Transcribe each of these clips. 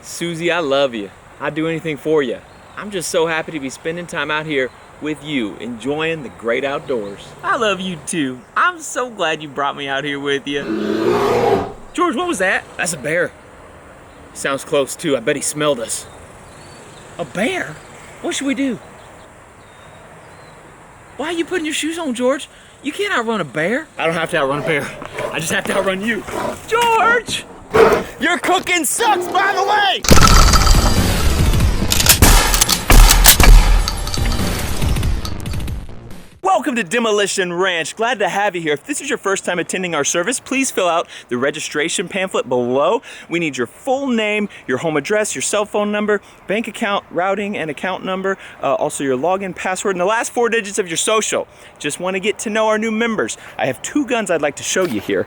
Susie, I love you. I'd do anything for you. I'm just so happy to be spending time out here with you, enjoying the great outdoors. I love you too. I'm so glad you brought me out here with you. George, what was that? That's a bear. Sounds close too. I bet he smelled us. A bear? What should we do? Why are you putting your shoes on, George? You can't outrun a bear. I don't have to outrun a bear. I just have to outrun you. George! Your cooking sucks, by the way! Welcome to Demolition Ranch. Glad to have you here. If this is your first time attending our service, please fill out the registration pamphlet below. We need your full name, your home address, your cell phone number, bank account, routing, and account number, also your login password, and the last 4 digits of your social. Just want to get to know our new members. I have 2 guns I'd like to show you here.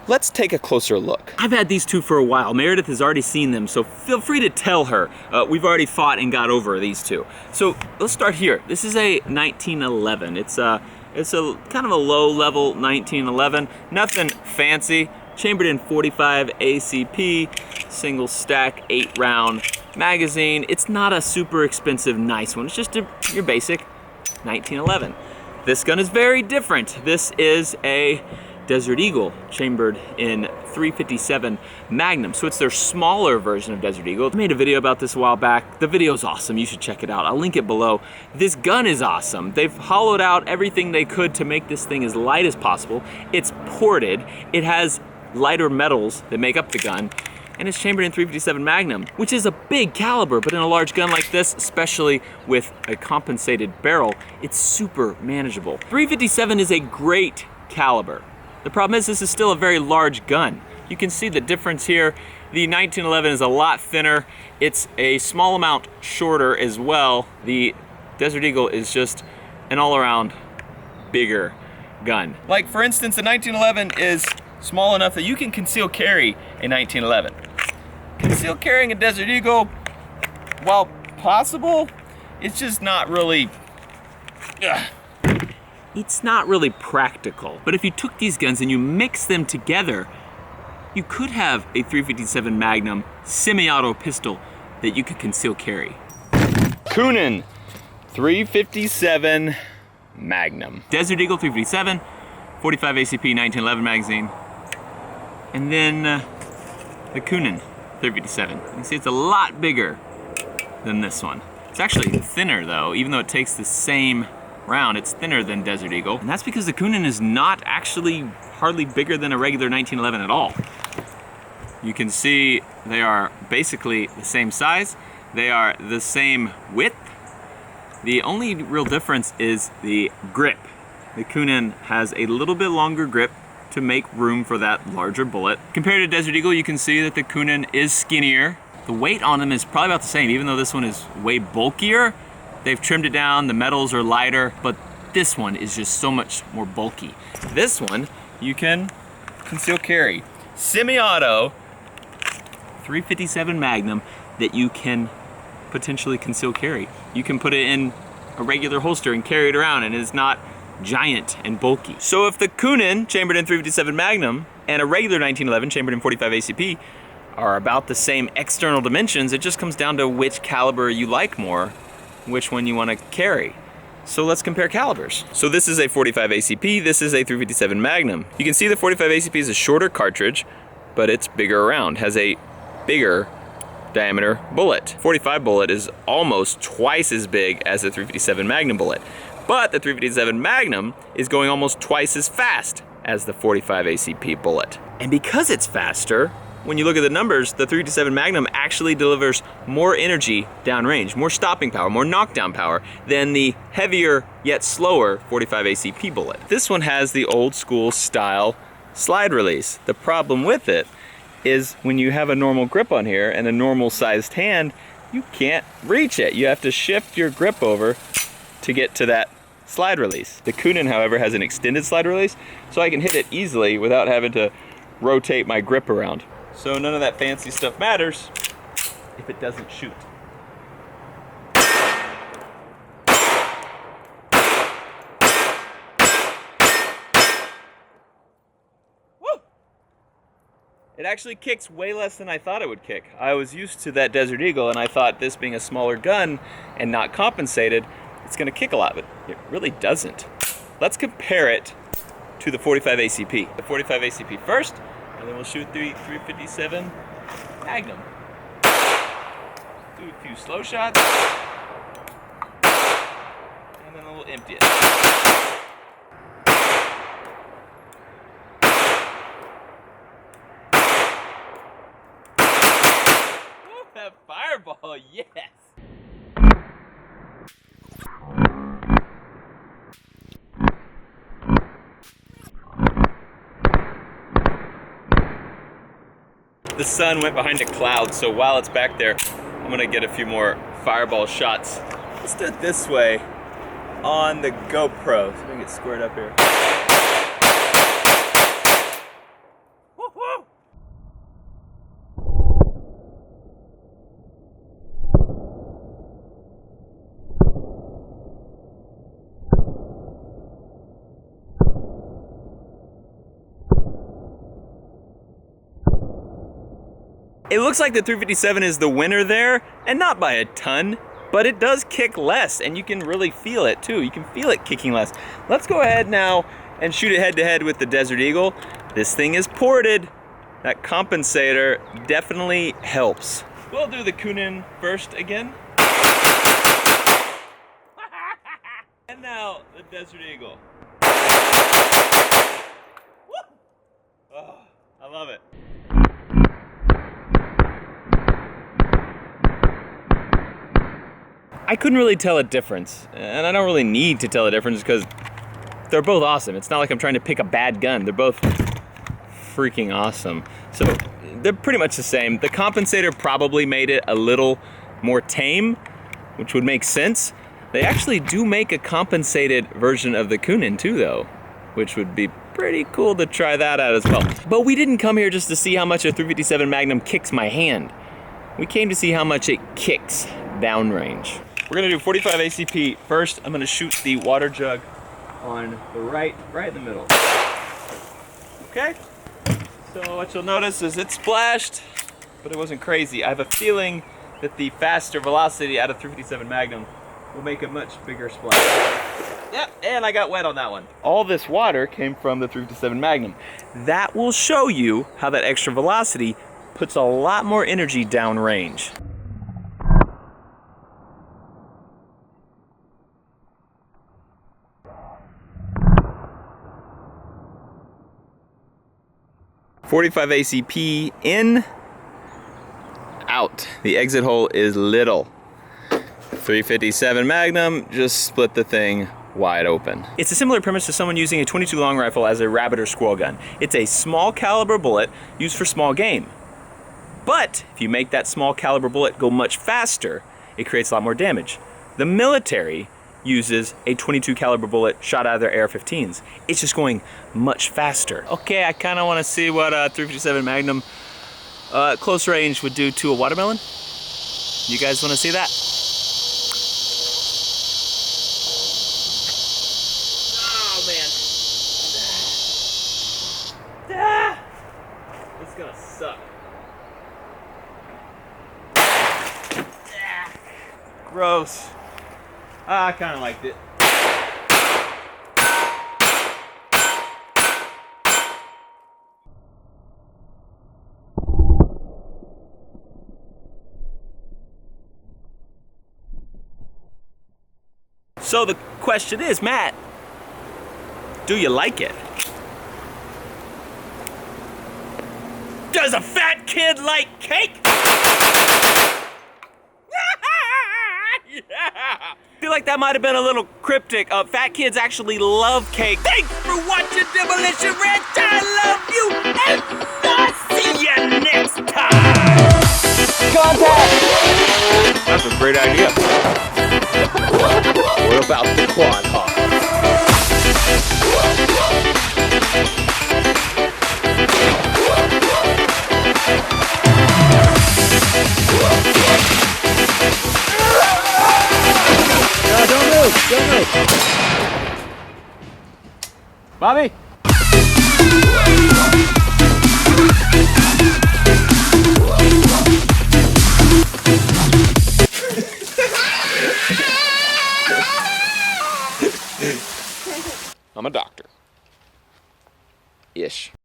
Let's take a closer look. I've had these 2 for a while. Meredith has already seen them, so feel free to tell her. We've already fought and got over these 2. So let's start here. This is a 1911. It's a kind of a low-level 1911. Nothing fancy. Chambered in 45 ACP, single stack 8-round magazine. It's not a super expensive, nice one. It's just your basic 1911. This gun is very different. This is a Desert Eagle, chambered in 357 Magnum. So it's their smaller version of Desert Eagle. I made a video about this a while back. The video's awesome, you should check it out. I'll link it below. This gun is awesome. They've hollowed out everything they could to make this thing as light as possible. It's ported. It has lighter metals that make up the gun. And it's chambered in 357 Magnum, which is a big caliber, but in a large gun like this, especially with a compensated barrel, it's super manageable. 357 is a great caliber. The problem is this is still a very large gun. You can see the difference here. The 1911 is a lot thinner. It's a small amount shorter as well. The Desert Eagle is just an all-around bigger gun. Like for instance, the 1911 is small enough that you can conceal carry a 1911. Conceal carrying a Desert Eagle, while possible, it's just not really, it's not really practical. But if you took these guns and you mix them together, you could have a 357 Magnum semi-auto pistol that you could conceal carry. Coonan 357 Magnum. Desert Eagle 357, 45 ACP 1911 magazine. And then the Coonan 357. You can see it's a lot bigger than this one. It's actually thinner though, even though it takes the same round, it's thinner than Desert Eagle. And that's because the Coonan is not actually hardly bigger than a regular 1911 at all. You can see they are basically the same size. They are the same width. The only real difference is the grip. The Coonan has a little bit longer grip to make room for that larger bullet. Compared to Desert Eagle, you can see that the Coonan is skinnier. The weight on them is probably about the same, even though this one is way bulkier. They've trimmed it down, the metals are lighter, but this one is just so much more bulky. This one, you can conceal carry. Semi-auto 357 Magnum that you can potentially conceal carry. You can put it in a regular holster and carry it around, and it's not giant and bulky. So if the Coonan, chambered in 357 Magnum, and a regular 1911, chambered in 45 ACP, are about the same external dimensions, it just comes down to which caliber you like more, which one you want to carry. So let's compare calibers. So this is a 45 ACP, this is a 357 Magnum. You can see the 45 ACP is a shorter cartridge, but it's bigger around, has a bigger diameter bullet. 45 bullet is almost twice as big as the 357 Magnum bullet. But the 357 Magnum is going almost twice as fast as the 45 ACP bullet. And because it's faster, when you look at the numbers, the 357 Magnum actually delivers more energy downrange, more stopping power, more knockdown power than the heavier yet slower 45 ACP bullet. This one has the old school style slide release. The problem with it is when you have a normal grip on here and a normal sized hand, you can't reach it. You have to shift your grip over to get to that slide release. The Coonan, however, has an extended slide release, so I can hit it easily without having to rotate my grip around. So none of that fancy stuff matters if it doesn't shoot. Woo! It actually kicks way less than I thought it would kick. I was used to that Desert Eagle, and I thought this being a smaller gun and not compensated, it's gonna kick a lot, but it really doesn't. Let's compare it to the 45 ACP. The 45 ACP first, and then we'll shoot 357 Magnum. Do a few slow shots, and then we'll empty it. Ooh, that fireball, yes! The sun went behind a cloud, so while it's back there, I'm gonna get a few more fireball shots. Let's do it this way on the GoPro. So we can get squared up here. Woo-hoo! It looks like the 357 is the winner there, and not by a ton, but it does kick less, and you can really feel it too. You can feel it kicking less. Let's go ahead now and shoot it head to head with the Desert Eagle. This thing is ported. That compensator definitely helps. We'll do the Coonan first again. And now the Desert Eagle. Oh, I love it. I couldn't really tell a difference, and I don't really need to tell a difference because they're both awesome. It's not like I'm trying to pick a bad gun. They're both freaking awesome. So they're pretty much the same. The compensator probably made it a little more tame, which would make sense. They actually do make a compensated version of the Coonan too though, which would be pretty cool to try that out as well. But we didn't come here just to see how much a 357 Magnum kicks my hand. We came to see how much it kicks downrange. We're gonna do 45 ACP first. I'm gonna shoot the water jug on the right in the middle. Okay, so what you'll notice is it splashed, but it wasn't crazy. I have a feeling that the faster velocity out of 357 Magnum will make a much bigger splash. Yep, and I got wet on that one. All this water came from the 357 Magnum. That will show you how that extra velocity puts a lot more energy downrange. .45 ACP in, out. The exit hole is little. 357 Magnum just split the thing wide open. It's a similar premise to someone using a .22 long rifle as a rabbit or squirrel gun. It's a small caliber bullet used for small game. But if you make that small caliber bullet go much faster, it creates a lot more damage. The military uses a .22 caliber bullet shot out of their AR-15s. It's just going much faster. Okay, I kind of want to see what 357 Magnum close range would do to a watermelon. You guys want to see that? Oh man. It's gonna suck. Gross. I kind of liked it. So the question is, Matt, do you like it? Does a fat kid like cake? Yeah! I feel like that might have been a little cryptic. Fat kids actually love cake. Thanks for watching Demolition Ranch. I love you, and I'll see you next time. Contact. That's a great idea. What about the quad hawk? Don't move! Bobby? I'm a doctor. Ish.